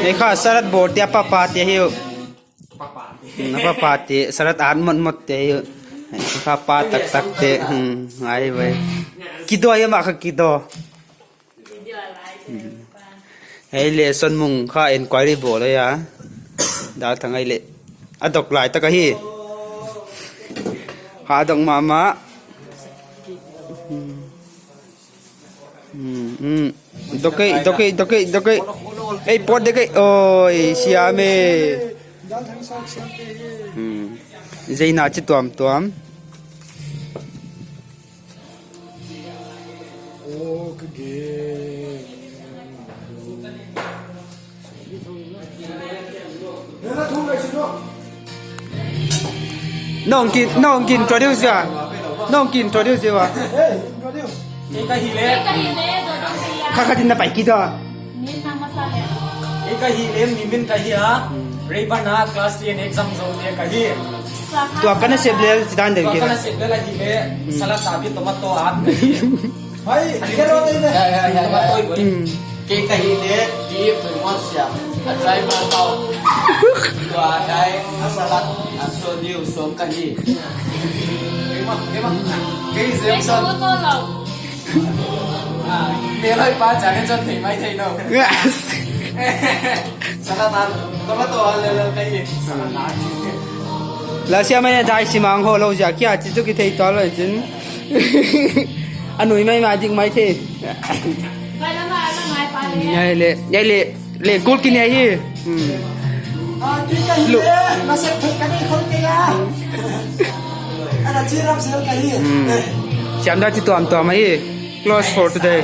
นี่ข้าสลัดโบดเตียปาเตียหิวปาเตียสลัดอ่านหมดเตียหิวข้าปาตักเตียไอ้เว้ยกี่ตัวยังมาข้ากี่ตัวไอ้เล่ส่วนมุงข้าเอ็นควายรีโบเลยอ่ะดาวทั้งไอ้เล่อะดอกหลายตะกะฮีหาดอกมาดอกไอ้ปอดเด็กโอ้ยเสียเมใจน่าจิตตัวมโอ้คือเก๋น้องกินตัวเดียวเสียน้องกินตัวเดียวเสียวะEka hile do dia. ข้ากินน่ะไปกี่ตัว Ni nama saya. Eka hile mimin kahia. Rebana class 10 exam zone dia kahi. ตัวกันน่ะเสียบเลยสิดานเด็ก Kau กิน kana sip bela hile. Salah sabi tomato at kahi. เฮ้ยแค่รถเลยเนี่ย Tomato boy. กินกะฮิเละดีฝึกมอนเสียงอัดใจมาเบาตัวได้อัสลัดอัสโซดิวสมกะฮิ Memang memang. Kahi Ni zem san. semua tolong. Melai pa jane chan thei mai thei no. Salah tan tomato le kahi. Salah na. แล้วเสียไม่ได้สิมังโหเราอยากอยากจิตุกิเทยตัวเลยจินอันหนุ่ยไม่มาจริงไหมเท Kai nama mai pa le. ยายเล่กูกินไอ้ฮี กินกะฮิเละมาเซ็ตถึงกันนี่คนเกียร์อันนั้นที่รับเซลกะฮิ เสียมได้ที่ตัวไหม close for today